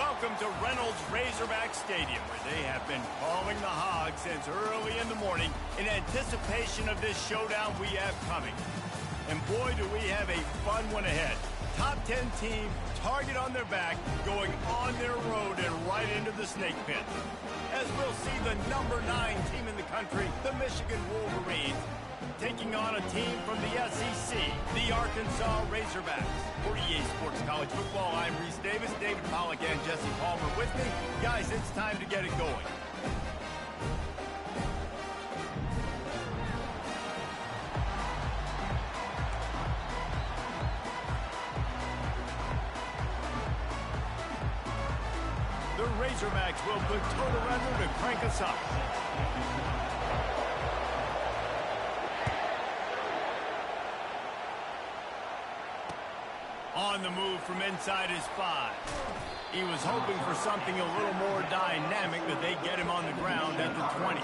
Welcome to Reynolds Razorback Stadium, where they have been calling the Hogs since early in the morning in anticipation of this showdown we have coming. And boy, do we have a fun one ahead. Top 10 team, target on their back, going on their road and right into the snake pit. As we'll see the number 9 team in the country, the Michigan Wolverines, taking on a team from the SEC, the Arkansas Razorbacks. For EA Sports College Football, I'm Reese Davis, David Pollack, and Jesse Palmer with me. Guys, it's time to get it going. The Razorbacks will put total under to crank us up. On the move from inside his 5. He was hoping for something a little more dynamic, but they get him on the ground at the 20.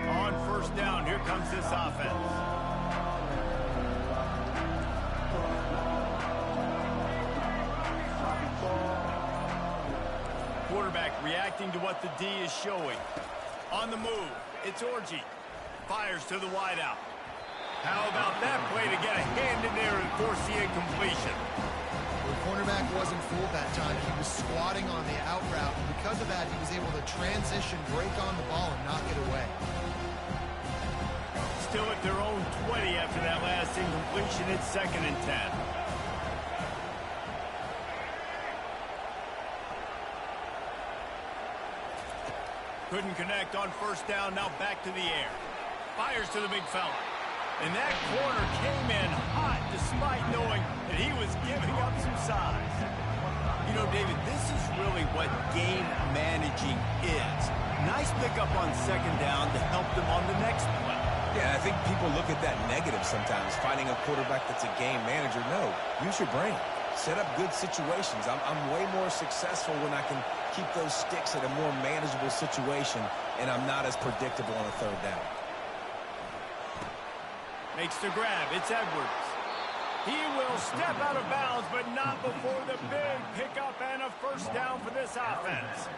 On first down, here comes this offense. Quarterback reacting to what the D is showing. On the move, it's Orji. Fires to the wideout. How about that play to get a hand in there and force the incompletion? The cornerback wasn't fooled that time. He was squatting on the out route, and because of that, he was able to transition, break on the ball, and knock it away. Still at their own 20 after that last incompletion. It's 2nd and 10. Couldn't connect on first down. Now back to the air. Fires to the big fella. And that corner came in hot despite knowing that he was giving up some size. You know, David, this is really what game managing is. Nice pickup on 2nd down to help them on the next play. Yeah, I think people look at that negative sometimes, finding a quarterback that's a game manager. No, use your brain. Set up good situations. I'm way more successful when I can keep those sticks at a more manageable situation, and I'm not as predictable on a 3rd down. Makes the grab. It's Edwards. He will step out of bounds, but not before the big pickup and a first down for this offense.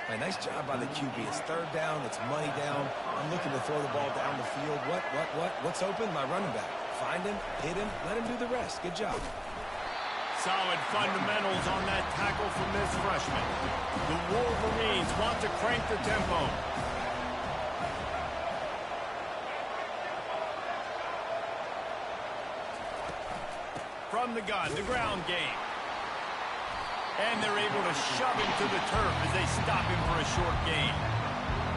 Man, nice job by the QB. It's 3rd down. It's money down. I'm looking to throw the ball down the field. What's open? My running back. Find him, hit him, let him do the rest. Good job. Solid fundamentals on that tackle from this freshman. The Wolverines want to crank the tempo. From the gun, the ground game. And they're able to shove him to the turf as they stop him for a short gain.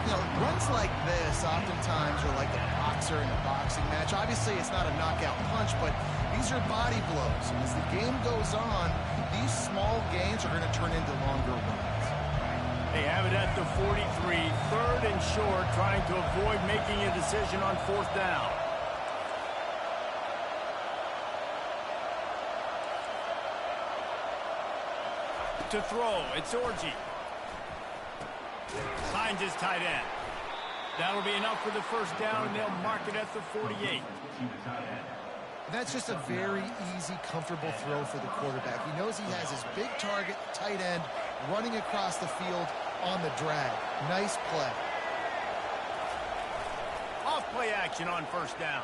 You know, runs like this oftentimes are like a boxer in a boxing match. Obviously, it's not a knockout punch, but these are body blows. And as the game goes on, these small gains are going to turn into longer runs. They have it at the 43, 3rd and short, trying to avoid making a decision on 4th down. To throw, it's Orji. Finds his tight end. That'll be enough for the first down, and they'll mark it at the 48. That's just a very easy, comfortable throw for the quarterback. He knows he has his big target, tight end, running across the field on the drag. Nice play. Off play action on first down.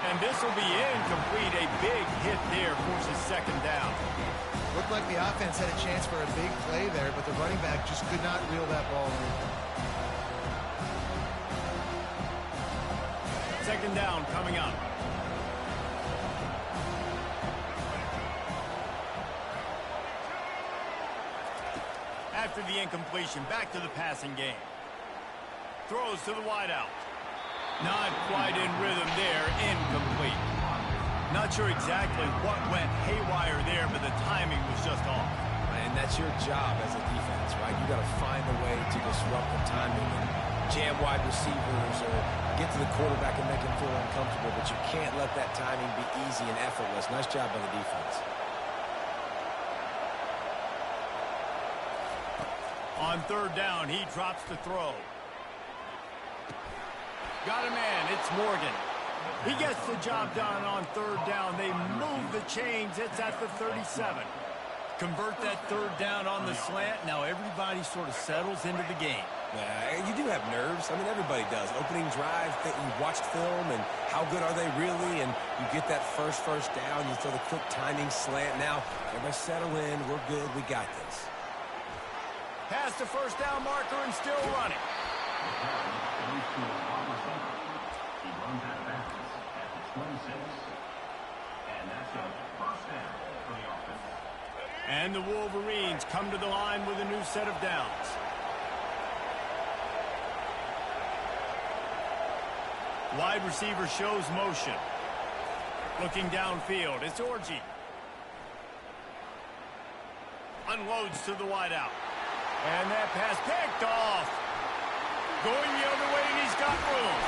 And this will be incomplete. A big hit there forces second down. Looked like the offense had a chance for a big play there, but the running back just could not reel that ball in. Second down coming up. After the incompletion, back to the passing game. Throws to the wideout. Not quite in rhythm there, incomplete. Not sure exactly what went haywire there, but the timing was just off. And that's your job as a defense, right? You got to find a way to disrupt the timing and jam wide receivers or get to the quarterback and make him feel uncomfortable, but you can't let that timing be easy and effortless. Nice job by the defense. On third down, he drops the throw. Got a man, it's Morgan. He gets the job done on third down. They move the chains. It's at the 37. Convert that third down on the slant. Now everybody sort of settles into the game. Yeah, you do have nerves. I mean, everybody does. Opening drive, you watched film, and how good are they really? And you get that first down. You throw the quick timing slant. Now, everybody settle in. We're good. We got this. Past the first down marker and still running. And the Wolverines come to the line with a new set of downs. Wide receiver shows motion. Looking downfield, it's Orji. Unloads to the wideout. And that pass picked off. Going the other way, and he's got room.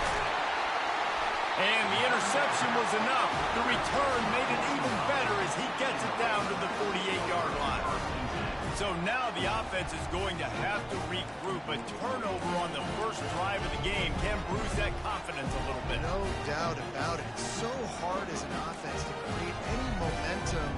And the interception was enough. The return made it even better as he gets it down to the 48-yard line. So now the offense is going to have to regroup. A turnover on the first drive of the game can bruise that confidence a little bit. No doubt about it. It's so hard as an offense to create any momentum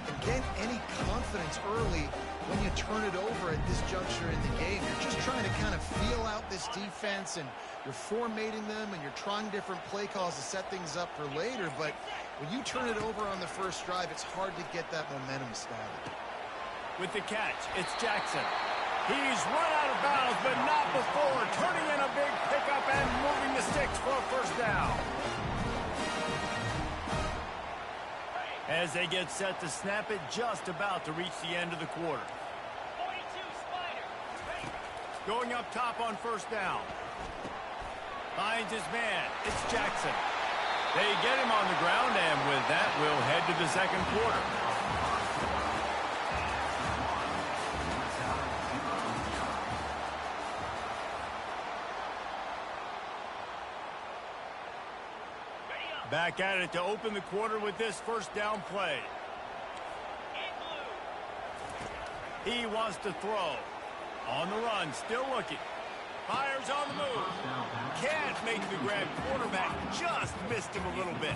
and get any confidence early when you turn it over at this juncture in the game. You're just trying to kind of feel out this defense, and you're formatting them, and you're trying different play calls to set things up for later. But when you turn it over on the first drive, it's hard to get that momentum started. With the catch, it's Jackson. He's run out of bounds, but not before. Turning in a big pickup and moving the sticks for a first down. As they get set to snap it, just about to reach the end of the quarter. Going up top on first down. Finds his man. It's Jackson. They get him on the ground, and with that, we'll head to the second quarter. Back at it to open the quarter with this first down play. He wants to throw. On the run, still looking. Fires on the move. Can't make the grab. Quarterback just missed him a little bit.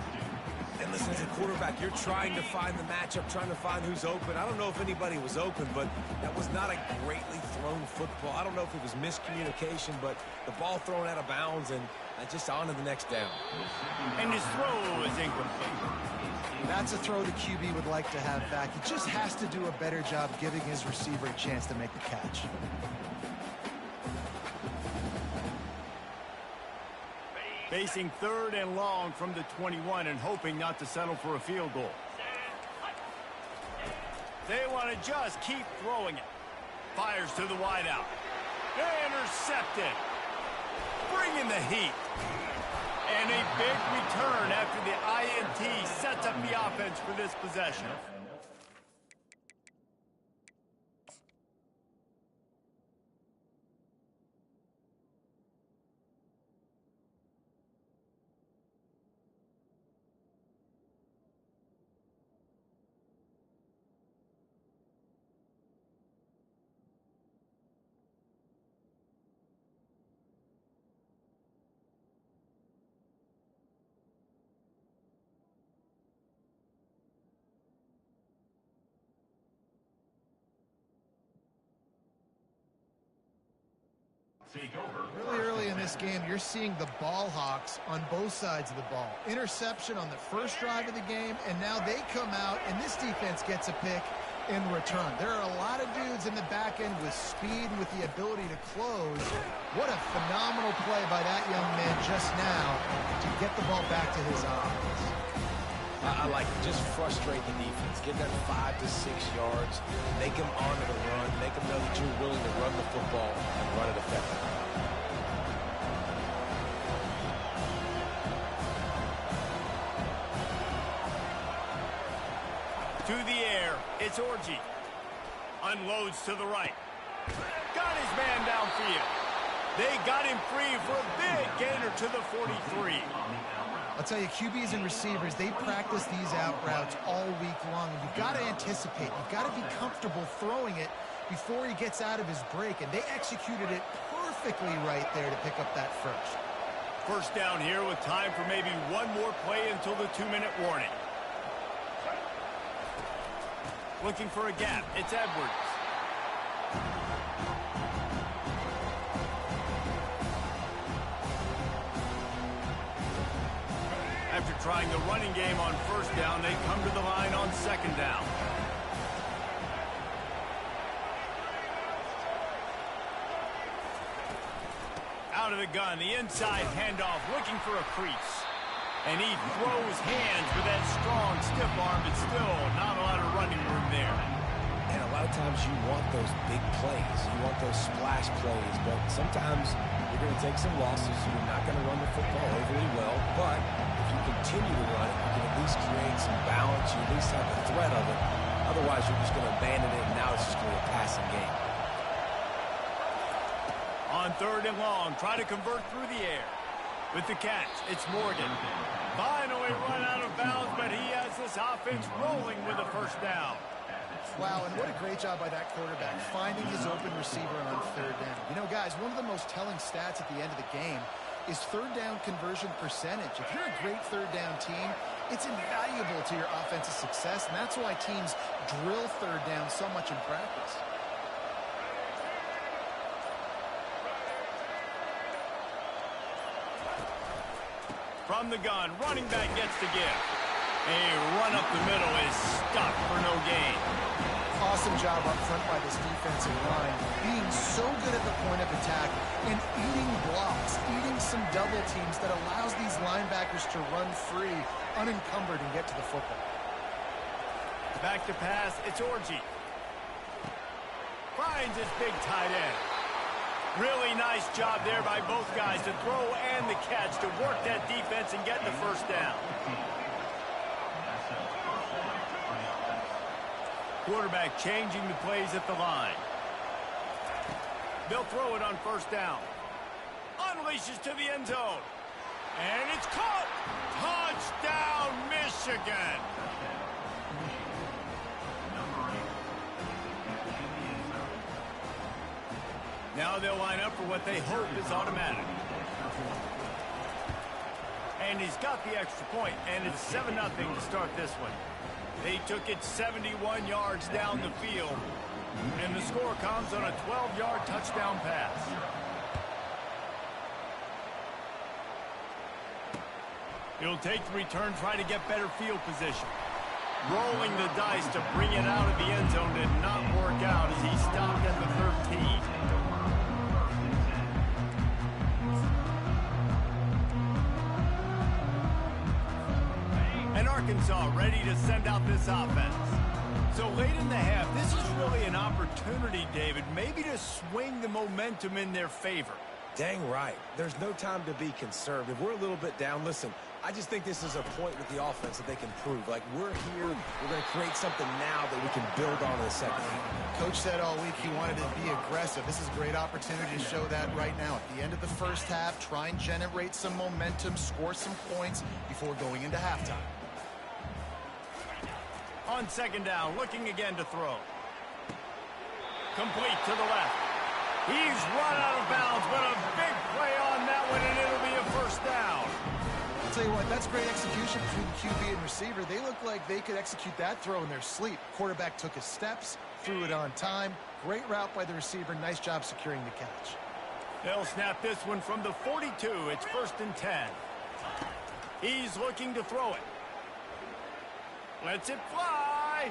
And listen, as a quarterback, you're trying to find the matchup, trying to find who's open. I don't know if anybody was open, but that was not a greatly thrown football. I don't know if it was miscommunication, but the ball thrown out of bounds and just on to the next down. And his throw is incomplete. That's a throw the QB would like to have back. He just has to do a better job giving his receiver a chance to make the catch. Facing third and long from the 21 and hoping not to settle for a field goal. They want to just keep throwing it. Fires to the wideout. Intercepted. Bringing the heat. And a big return after the INT sets up the offense for this possession. Really early in this game, you're seeing the ball hawks on both sides of the ball. Interception on the first drive of the game, and now they come out, and this defense gets a pick in return. There are a lot of dudes in the back end with speed and with the ability to close. What a phenomenal play by that young man just now to get the ball back to his offense. I like it. Just frustrate the defense. Get that 5 to 6 yards. Make them honor the run. Make them know that you're willing to run the football and run it effectively. To the air, it's Orji. Unloads to the right. Got his man downfield. They got him free for a big gainer to the 43. I'll tell you, QBs and receivers, they practice these out routes all week long. And you've got to anticipate. You've got to be comfortable throwing it before he gets out of his break. And they executed it perfectly right there to pick up that first. First down here with time for maybe one more play until the 2-minute warning. Looking for a gap. It's Edwards. After trying the running game on first down, they come to the line on second down. Out of the gun, the inside handoff, looking for a crease. And he throws hands with that strong, stiff arm, but still not a lot of running room there. And a lot of times you want those big plays. You want those splash plays. But sometimes you're going to take some losses. You're not going to run the football overly well. But if you continue to run it, you can at least create some balance. You at least have the threat of it. Otherwise, you're just going to abandon it, and now it's just going to be a passing game. On third and long, try to convert through the air. With the catch, it's Morgan. Finally run out of bounds, but he has this offense rolling with a first down. Wow, and what a great job by that quarterback, finding his open receiver on third down. You know, guys, one of the most telling stats at the end of the game is third down conversion percentage. If you're a great third down team, it's invaluable to your offensive success, and that's why teams drill third down so much in practice. From the gun, running back gets the give. A run up the middle is stuck for no gain. Awesome job up front by this defensive line, being so good at the point of attack and eating blocks, eating some double teams that allows these linebackers to run free, unencumbered, and get to the football. Back to pass, it's Orji. Finds his big tight end. Really nice job there by both guys to throw and the catch to work that defense and get the first down. Quarterback changing the plays at the line. They'll throw it on first down. Unleashes to the end zone. And it's caught. Touchdown, Michigan. Now they'll line up for what they hope is automatic. And he's got the extra point, and it's 7-0 to start this one. They took it 71 yards down the field, and the score comes on a 12-yard touchdown pass. He'll take the return, try to get better field position. Rolling the dice to bring it out of the end zone did not work out as he stopped at the 13. And Arkansas ready to send out this offense. So late in the half, this is really an opportunity, David, maybe to swing the momentum in their favor. Dang right. There's no time to be conservative. We're a little bit down. Listen, I just think this is a point with the offense that they can prove. Like, we're here, we're going to create something now that we can build on in the second half. Coach said all week he wanted to be aggressive. This is a great opportunity to show that right now. At the end of the first half, try and generate some momentum, score some points before going into halftime. On second down, looking again to throw. Complete to the left. He's run out of bounds, but a big play on that one, and it'll be a first down. I'll tell you what, that's great execution between the QB and receiver. They look like they could execute that throw in their sleep. Quarterback took his steps, threw it on time. Great route by the receiver. Nice job securing the catch. They'll snap this one from the 42. It's 1st and 10. He's looking to throw it. Lets it fly.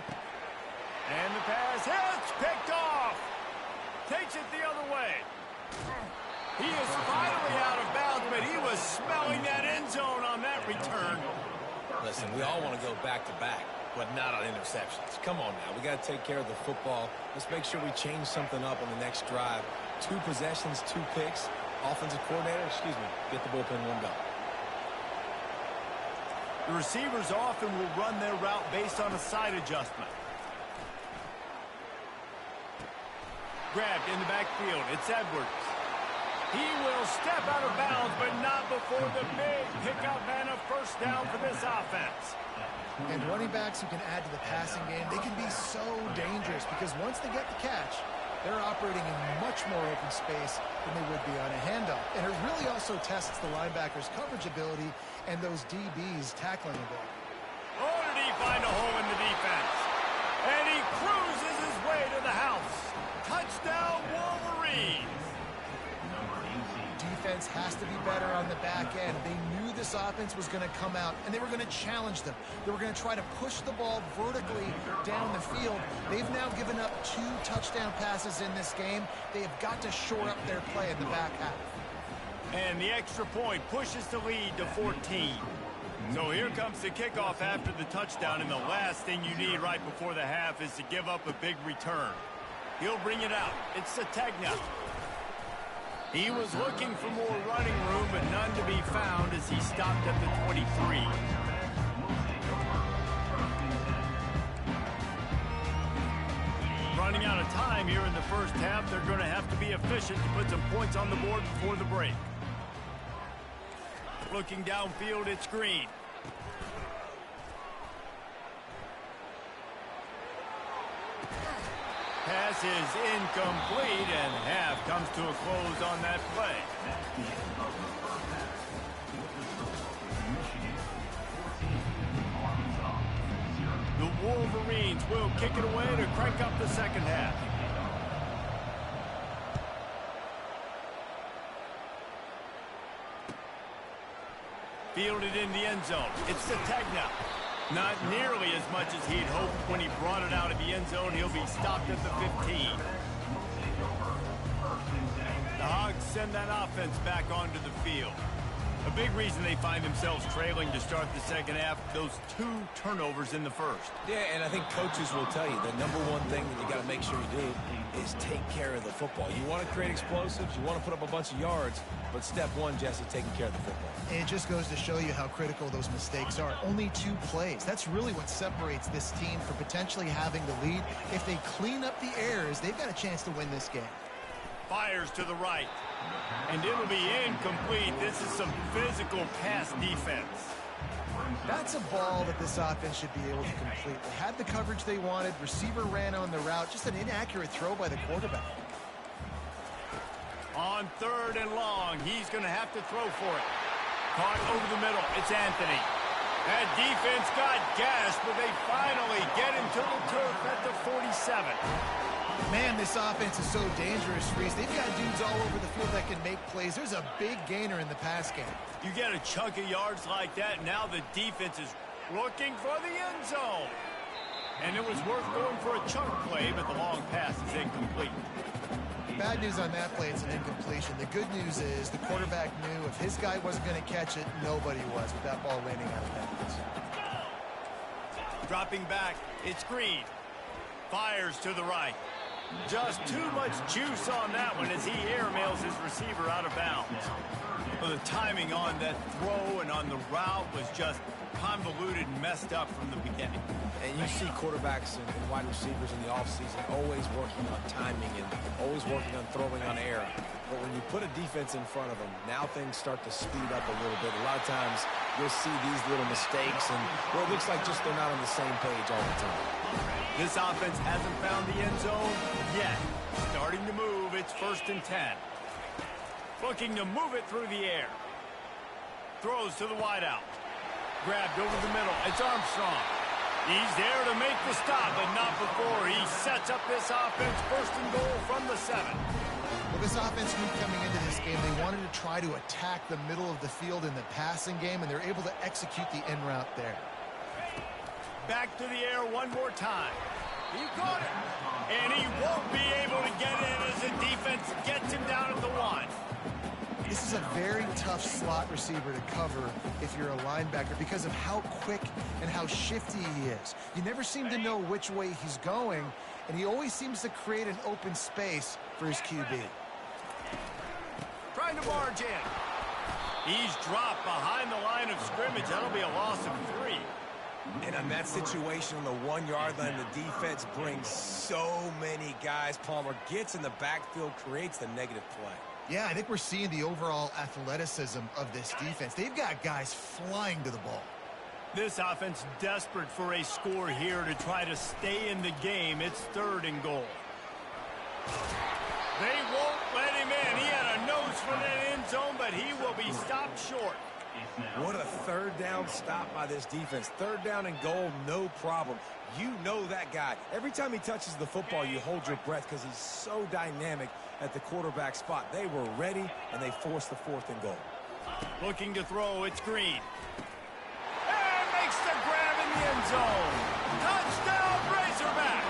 And the pass hits. Picked off. Takes it the other way. He is finally out of bounds, but he was smelling that end zone on that return. Listen, we all want to go back-to-back, but not on interceptions. Come on now. We got to take care of the football. Let's make sure we change something up on the next drive. 2 possessions, 2 picks. Offensive coordinator, get the bullpen warmed up. The receivers often will run their route based on a side adjustment. Grabbed in the backfield. It's Edwards. He will step out of bounds, but not before the big pickup and a first down for this offense. And running backs who can add to the passing game, they can be so dangerous because once they get the catch, they're operating in much more open space than they would be on a handoff. And it really also tests the linebackers' coverage ability and those DBs' tackling ability. Oh, did he find a hole in the defense? And he cruises his way to the house. Touchdown, Wolverines. Defense has to be better on the back end. They knew this offense was going to come out, and they were going to challenge them. They were going to try to push the ball vertically down the field. They've now given up 2 touchdown passes in this game. They have got to shore up their play in the back half. And the extra point pushes the lead to 14. So here comes the kickoff after the touchdown, and the last thing you need right before the half is to give up a big return. He'll bring it out. It's Sategna. He was looking for more running room, but none to be found as he stopped at the 23. Running out of time here in the first half, they're going to have to be efficient to put some points on the board before the break. Looking downfield, it's Green. Pass is incomplete, and half comes to a close on that play. The Wolverines will kick it away to crank up the second half. Fielded in the end zone. It's Sategna. Not nearly as much as he'd hoped when he brought it out of the end zone. He'll be stopped at the 15. The Hogs send that offense back onto the field. A big reason they find themselves trailing to start the second half, those 2 turnovers in the first. Yeah, and I think coaches will tell you the number one thing that you got to make sure you do is take care of the football. You want to create explosives, you want to put up a bunch of yards, but step one, Jesse, taking care of the football. And it just goes to show you how critical those mistakes are. Only 2 plays. That's really what separates this team from potentially having the lead. If they clean up the errors, they've got a chance to win this game. Fires to the right. And it'll be incomplete. This is some physical pass defense. That's a ball that this offense should be able to complete. They had the coverage they wanted. Receiver ran on the route. Just an inaccurate throw by the quarterback. On 3rd and long, he's going to have to throw for it. Caught over the middle. It's Anthony. That defense got gashed, but they finally get him to the turf at the 47. Man, this offense is so dangerous, Reese. They've got dudes all over the field that can make plays. There's a big gainer in the pass game. You get a chunk of yards like that, now the defense is looking for the end zone. And it was worth going for a chunk play, but the long pass is incomplete. Bad news on that play, it's an incompletion. The good news is the quarterback knew if his guy wasn't going to catch it, nobody was with that ball landing out of bounds. Dropping back, it's Green. Fires to the right. Just too much juice on that one as he airmails his receiver out of bounds. Well, the timing on that throw and on the route was just convoluted and messed up from the beginning. And you see quarterbacks and wide receivers in the offseason always working on timing and always working on throwing on air. But when you put a defense in front of them, now things start to speed up a little bit. A lot of times you'll see these little mistakes and well, it looks like just they're not on the same page all the time. This offense hasn't found the end zone yet. Starting to move, it's 1st and 10. Looking to move it through the air. Throws to the wideout. Grabbed over the middle. It's Armstrong. He's there to make the stop, but not before he sets up this offense. 1st and goal from the 7. Well, this offense knew coming into this game they wanted to try to attack the middle of the field in the passing game, and they're able to execute the en route there. Back to the air one more time. He caught it. And he won't be able to get in as the defense gets him down at the 1. This is a very tough slot receiver to cover if you're a linebacker because of how quick and how shifty he is. You never seem to know which way he's going, and he always seems to create an open space for his QB. Trying to barge in. He's dropped behind the line of scrimmage. That'll be a loss of 3. And on that situation on the 1-yard line, the defense brings so many guys. Palmer gets in the backfield, creates the negative play. Yeah, I think we're seeing the overall athleticism of this defense. They've got guys flying to the ball. This offense desperate for a score here to try to stay in the game. It's 3rd and goal. They won't let him in. He had a nose for that end zone, but he will be stopped short. What a 3rd down stop by this defense. 3rd down and goal, no problem. You know that guy. Every time he touches the football, you hold your breath because he's so dynamic at the quarterback spot. They were ready, and they forced the 4th and goal. Looking to throw, it's Green. And makes the grab in the end zone. Touchdown, Razorbacks!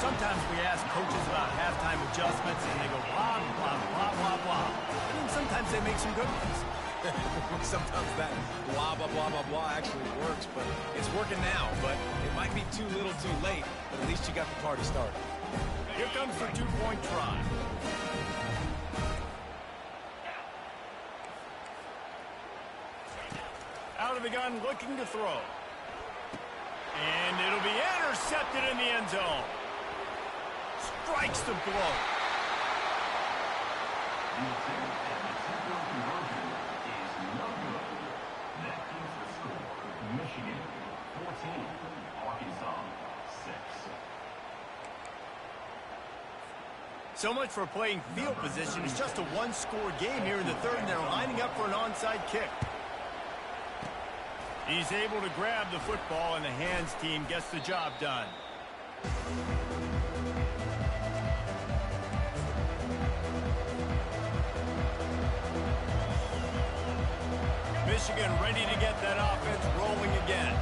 Sometimes we ask coaches about halftime adjustments, and they go blah, blah, blah, blah, blah. And then sometimes they make some good ones. Sometimes that blah, blah, blah, blah, blah actually works, but it's working now. But it might be too little too late, but at least you got the party started. Here comes the 2-point try. Out of the gun, looking to throw. And it'll be intercepted in the end zone. Strikes the blow. Michigan 14, Arkansas 6. So much for playing field position. It's just a one-score game here in the 3rd, and they're lining up for an onside kick. He's able to grab the football, and the hands team gets the job done. Michigan ready to get that offense rolling again.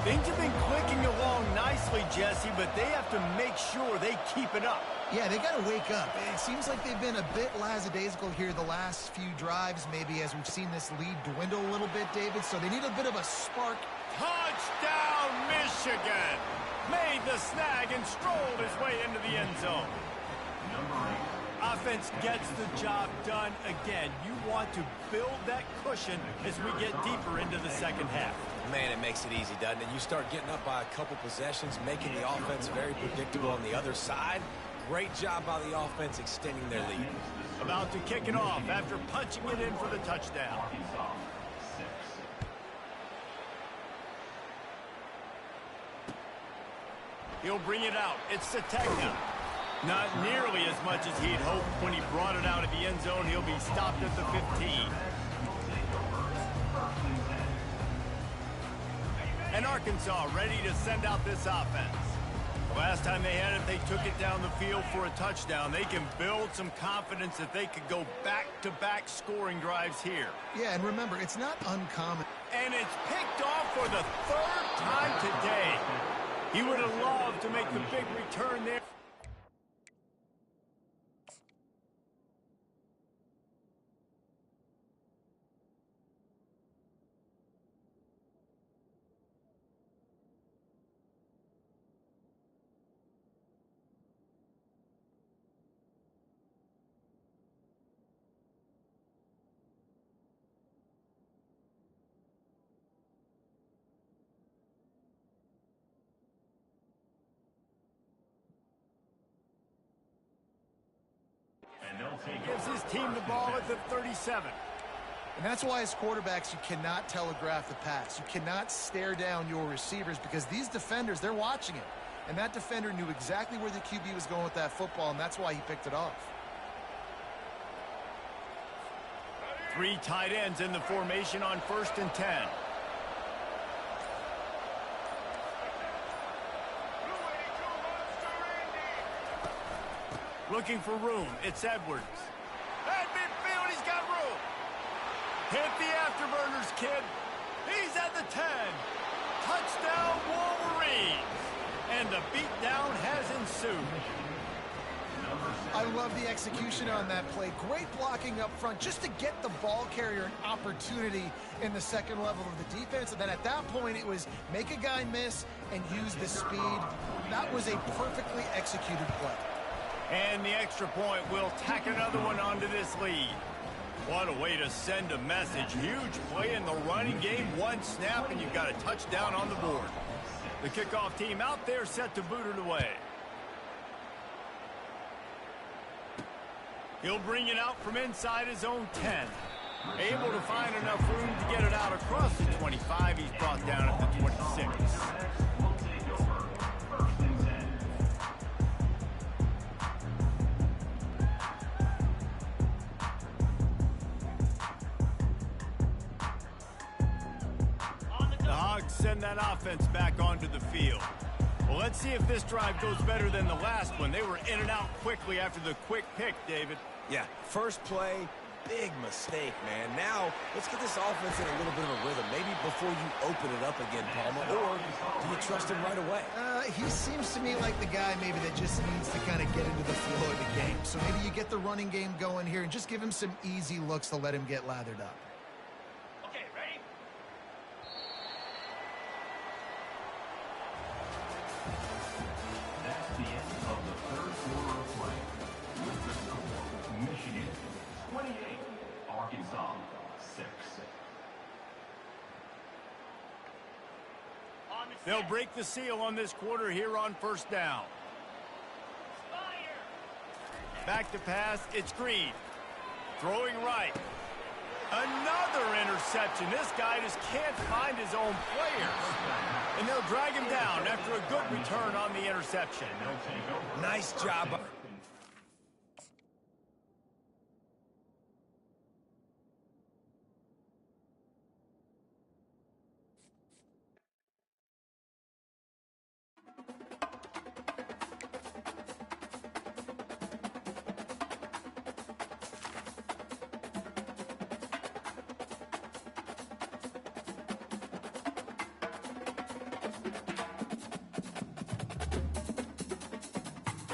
Things have been clicking along nicely, Jesse, but they have to make sure they keep it up. Yeah, they got to wake up. It seems like they've been a bit lackadaisical here the last few drives, maybe as we've seen this lead dwindle a little bit, David, so they need a bit of a spark. Touchdown, Michigan! Made the snag and strolled his way into the end zone. Offense gets the job done again. You want to build that cushion as we get deeper into the 2nd half. Man, it makes it easy, doesn't it? You start getting up by a couple possessions, making the offense very predictable on the other side. Great job by the offense extending their lead. About to kick it off after punching it in for the touchdown. He'll bring it out. It's Sategna. Not nearly as much as he'd hoped when he brought it out of the end zone. He'll be stopped at the 15. And Arkansas ready to send out this offense. The last time they had it, they took it down the field for a touchdown. They can build some confidence that they could go back-to-back scoring drives here. Yeah, and remember, it's not uncommon. And it's picked off for the 3rd time today. He would have loved to make the big return there. Gives his team the ball at the 37. And that's why as quarterbacks, you cannot telegraph the pass. You cannot stare down your receivers because these defenders, they're watching it. And that defender knew exactly where the QB was going with that football, and that's why he picked it off. 3 tight ends in the formation on 1st and 10. Looking for room. It's Edwards. At midfield, he's got room. Hit the afterburners, kid. He's at the 10. Touchdown, Wolverines. And the beatdown has ensued. I love the execution on that play. Great blocking up front just to get the ball carrier an opportunity in the second level of the defense. And then at that point, it was make a guy miss and use the speed. That was a perfectly executed play. And the extra point will tack another one onto this lead. What a way to send a message. Huge play in the running game. One snap, and you've got a touchdown on the board. The kickoff team out there set to boot it away. He'll bring it out from inside his own 10. Able to find enough room to get it out across the 25. He's brought down at the 26. The Hogs send that offense back onto the field. Well, let's see if this drive goes better than the last one. They were in and out quickly after the quick pick, David. Yeah, first play, big mistake, man. Now, let's get this offense in a little bit of a rhythm. Maybe before you open it up again, Palmer, or do you trust him right away? He seems to me like the guy maybe that just needs to kind of get into the flow of the game. So maybe you get the running game going here and just give him some easy looks to let him get lathered up. Okay, ready? That's the end of the third quarter of play. With the score, Michigan 28, Arkansas 6. They'll break the seal on this quarter here on first down. Back to pass, it's Green. Throwing right. Another interception. This guy just can't find his own players. And they'll drag him down after a good return on the interception. Nice job.